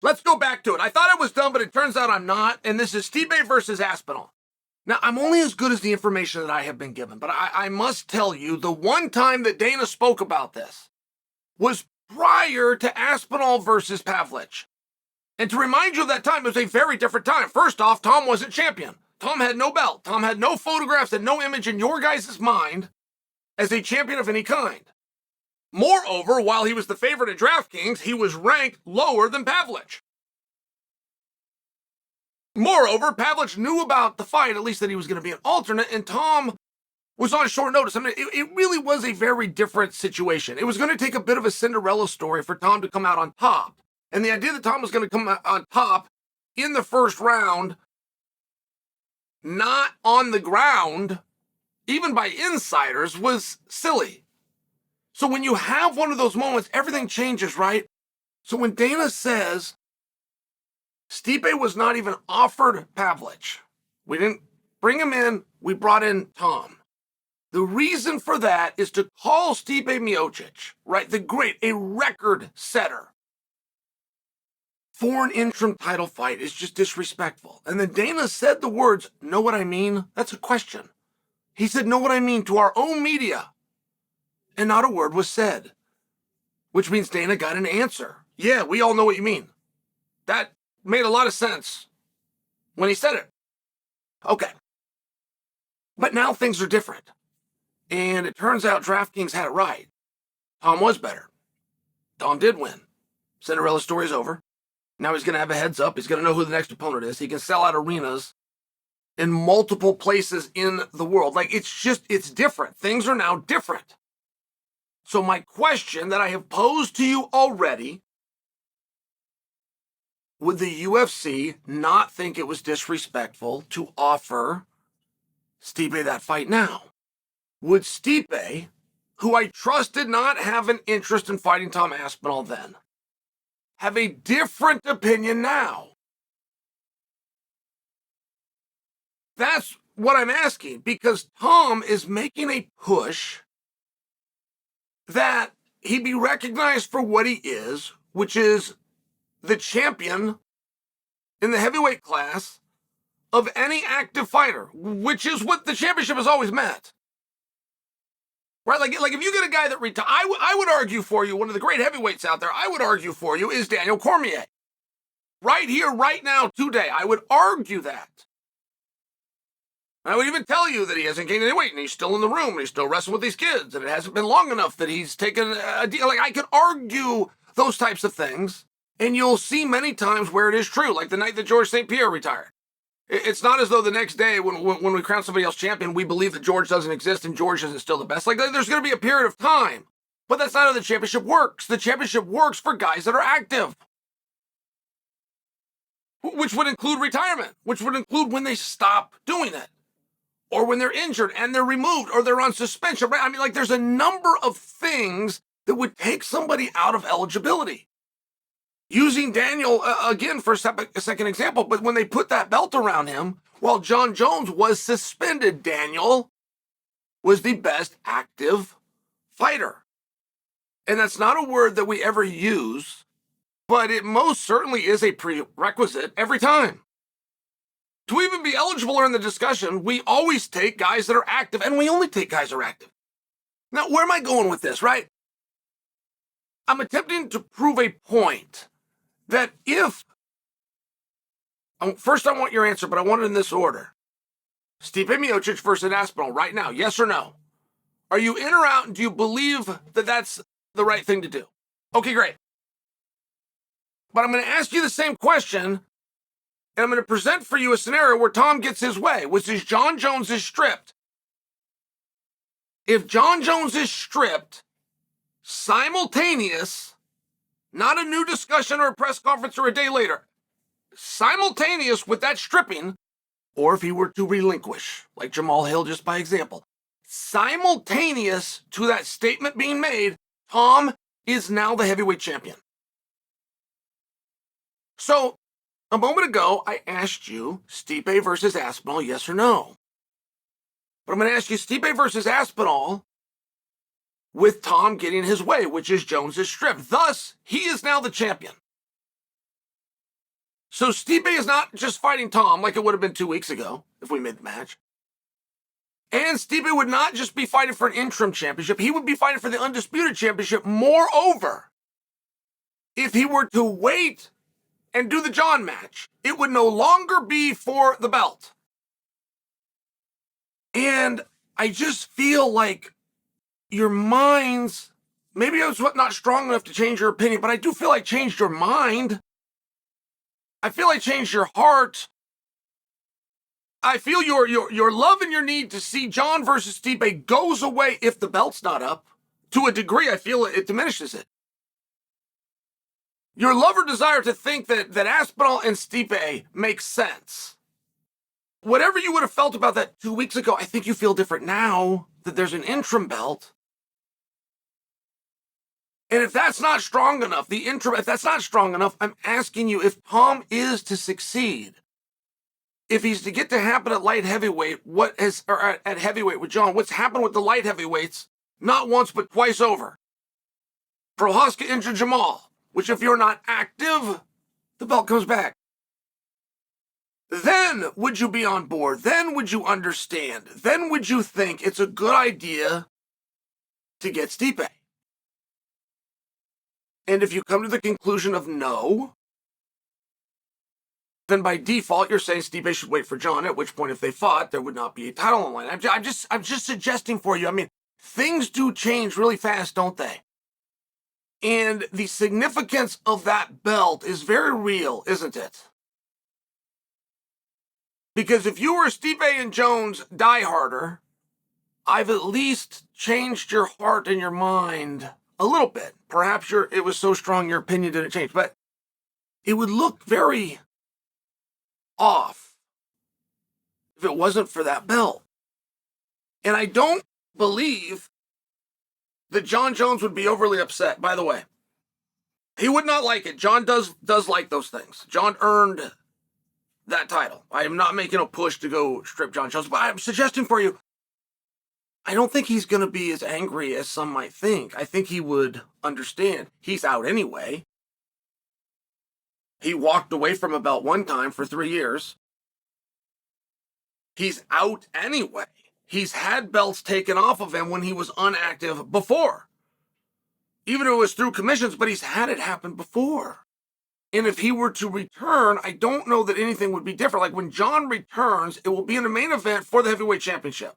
let's go back to it. I thought I was done, but it turns out I'm not. And this is Stipe versus Aspinall. Now, I'm only as good as the information that I have been given, but I must tell you, the one time that Dana spoke about this was prior to Aspinall versus Pavlich. And to remind you of that time, it was a very different time. First off, Tom wasn't champion. Tom had no belt. Tom had no photographs and no image in your guys' mind as a champion of any kind. Moreover, while he was the favorite at DraftKings, he was ranked lower than Pavlich. Moreover, Pavlich knew about the fight, at least that he was going to be an alternate, and Tom was on short notice. I mean, it really was a very different situation. It was going to take a bit of a Cinderella story for Tom to come out on top. And the idea that Tom was going to come out on top in the first round, not on the ground, even by insiders, was silly. So when you have one of those moments, everything changes, right? So when Dana says Stipe was not even offered Pavlich, we didn't bring him in, we brought in Tom. The reason for that is to call Stipe Miocic, right, the great, a record setter, for an interim title fight is just disrespectful. And then Dana said the words, know what I mean? That's a question. He said, know what I mean, to our own media. And not a word was said, which means Dana got an answer. Yeah, we all know what you mean. That made a lot of sense when he said it. Okay. But now things are different. And it turns out DraftKings had it right. Tom was better. Tom did win. Cinderella story's over. Now he's going to have a heads up. He's going to know who the next opponent is. He can sell out arenas in multiple places in the world. Like, it's different. Things are now different. So my question that I have posed to you already, would the UFC not think it was disrespectful to offer Stipe that fight now? Would Stipe, who I trust did not have an interest in fighting Tom Aspinall then, have a different opinion now? That's what I'm asking, because Tom is making a push that he be recognized for what he is, which is the champion in the heavyweight class of any active fighter, which is what the championship has always meant. Right? Like if you get a guy that retired, I would argue for you, one of the great heavyweights out there, I would argue for you is Daniel Cormier. Right here, right now, today, I would argue that. I would even tell you that he hasn't gained any weight and he's still in the room and he's still wrestling with these kids and it hasn't been long enough that he's taken a deal. Like, I could argue those types of things, and you'll see many times where it is true, like the night that George St. Pierre retired. It's not as though the next day when we crown somebody else champion, we believe that George doesn't exist and George isn't still the best. Like, there's going to be a period of time. But that's not how the championship works. The championship works for guys that are active. Which would include retirement. Which would include when they stop doing it. Or when they're injured and they're removed or they're on suspension. Right? I mean, like, there's a number of things that would take somebody out of eligibility. Using Daniel, again, for a second example, but when they put that belt around him, while Jon Jones was suspended, Daniel was the best active fighter. And that's not a word that we ever use, but it most certainly is a prerequisite every time. To even be eligible or in the discussion, we always take guys that are active, and we only take guys that are active. Now, where am I going with this, right? I'm attempting to prove a point that if, first I want your answer, but I want it in this order. Stipe Miocic versus Aspinall right now, yes or no? Are you in or out, and do you believe that that's the right thing to do? Okay, great. But I'm going to ask you the same question, and I'm going to present for you a scenario where Tom gets his way, which is Jon Jones is stripped. If Jon Jones is stripped, simultaneous, not a new discussion or a press conference or a day later, simultaneous with that stripping, or if he were to relinquish, like Jamal Hill just by example, simultaneous to that statement being made, Tom is now the heavyweight champion. So, a moment ago, I asked you Stipe versus Aspinall, yes or no? But I'm going to ask you Stipe versus Aspinall with Tom getting his way, which is Jones is stripped. Thus, he is now the champion. So Stipe is not just fighting Tom like it would have been 2 weeks ago if we made the match. And Stipe would not just be fighting for an interim championship. He would be fighting for the undisputed championship. Moreover, if he were to wait and do the Jon match, it would no longer be for the belt. And I just feel like your minds, maybe I was not strong enough to change your opinion, but I do feel like changed your mind. I feel like changed your heart. I feel your love and your need to see Jon versus Stipe goes away if the belt's not up. To a degree, I feel it diminishes it. Your love or desire to think that Aspinall and Stipe makes sense. Whatever you would have felt about that 2 weeks ago, I think you feel different now that there's an interim belt. And if that's not strong enough, if that's not strong enough, I'm asking you, if Tom is to succeed, if he's to get to happen at light heavyweight, at heavyweight with Jon, what's happened with the light heavyweights, not once but twice over. Prohaska injured Jamal, which if you're not active, the belt comes back. Then would you be on board? Then would you understand? Then would you think it's a good idea to get Stipe? And if you come to the conclusion of no, then by default you're saying Stipe should wait for Jon, at which point if they fought, there would not be a title on the line. I'm just suggesting for you. I mean, things do change really fast, don't they? And the significance of that belt is very real, isn't it? Because if you were Stipe and Jones dieharder, I've at least changed your heart and your mind a little bit. Perhaps it was so strong your opinion didn't change, but it would look very off if it wasn't for that belt. And I don't believe that Jon Jones would be overly upset, by the way. He would not like it. Jon does like those things. Jon earned that title. I am not making a push to go strip Jon Jones, but I'm suggesting for you, I don't think he's going to be as angry as some might think. I think he would understand. He's out anyway. He walked away from a belt one time for 3 years. He's out anyway. He's had belts taken off of him when he was inactive before. Even though it was through commissions, but he's had it happen before. And if he were to return, I don't know that anything would be different. Like when Jon returns, it will be in the main event for the heavyweight championship.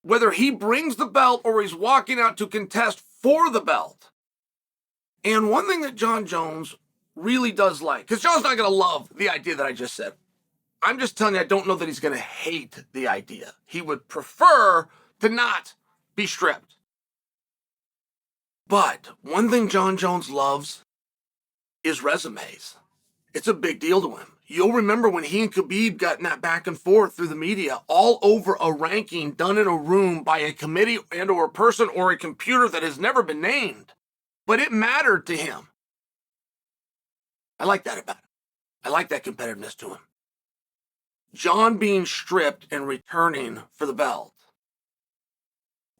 Whether he brings the belt or he's walking out to contest for the belt. And one thing that Jon Jones really does like, because Jon's not going to love the idea that I just said. I'm just telling you, I don't know that he's going to hate the idea. He would prefer to not be stripped. But one thing Jon Jones loves is resumes. It's a big deal to him. You'll remember when he and Khabib got in that back and forth through the media, all over a ranking done in a room by a committee and or a person or a computer that has never been named. But it mattered to him. I like that about him. I like that competitiveness to him. Jon being stripped and returning for the belt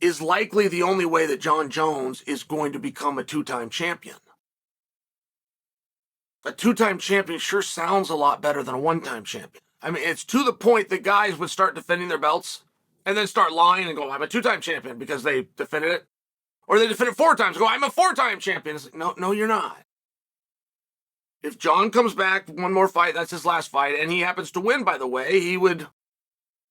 is likely the only way that Jon Jones is going to become a two-time champion. A two-time champion sure sounds a lot better than a one-time champion. I mean, it's to the point that guys would start defending their belts and then start lying and go, I'm a two-time champion because they defended it. Or they defended 4 times and go, I'm a 4-time champion. It's like, no, you're not. If Jon comes back, one more fight, that's his last fight, and he happens to win, by the way, he would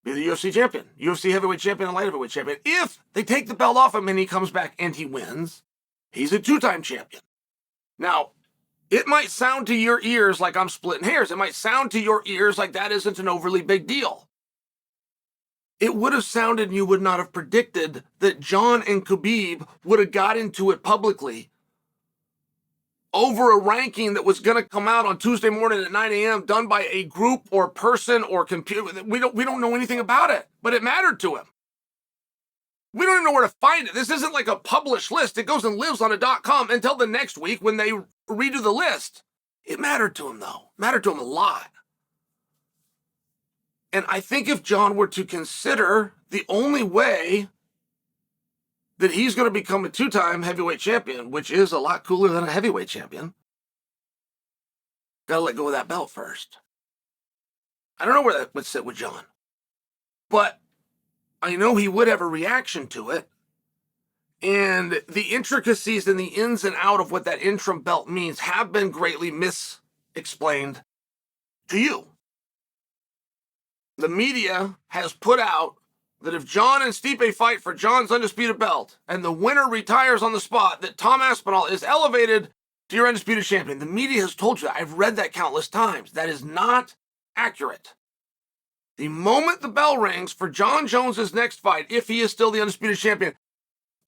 be the UFC champion, UFC heavyweight champion and light heavyweight champion. If they take the belt off him and he comes back and he wins, he's a 2-time champion. Now, it might sound to your ears like I'm splitting hairs. It might sound to your ears like that isn't an overly big deal. It would have sounded, and you would not have predicted that Jon and Khabib would have got into it publicly over a ranking that was going to come out on Tuesday morning at 9 a.m. done by a group or person or computer. We don't know anything about it, but it mattered to him. We don't even know where to find it. This isn't like a published list. It goes and lives on a .com until the next week when they redo the list. It mattered to him, though. It mattered to him a lot. And I think if Jon were to consider the only way that he's going to become a 2-time heavyweight champion, which is a lot cooler than a heavyweight champion, got to let go of that belt first. I don't know where that would sit with Jon, but I know he would have a reaction to it. And the intricacies and the ins and out of what that interim belt means have been greatly misexplained to you. The media has put out that if Jon and Stipe fight for Jon's undisputed belt and the winner retires on the spot, that Tom Aspinall is elevated to your undisputed champion. The media has told you that. I've read that countless times. That is not accurate. The moment the bell rings for Jon Jones' next fight, if he is still the undisputed champion,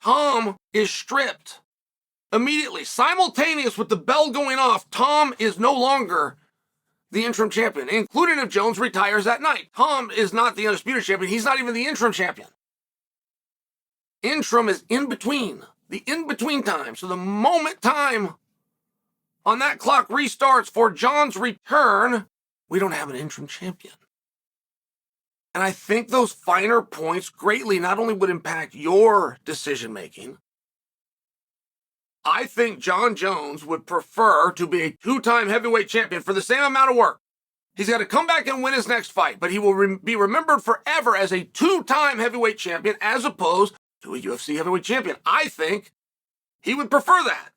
Tom is stripped immediately. Simultaneous with the bell going off, Tom is no longer the interim champion, including if Jones retires that night. Tom is not the undisputed champion. He's not even the interim champion. Interim is in between, the in-between time. So the moment time on that clock restarts for Jon's return, we don't have an interim champion. And I think those finer points greatly not only would impact your decision-making, I think Jon Jones would prefer to be a two-time heavyweight champion for the same amount of work. He's got to come back and win his next fight, but he will be remembered forever as a two-time heavyweight champion as opposed to a UFC heavyweight champion. I think he would prefer that.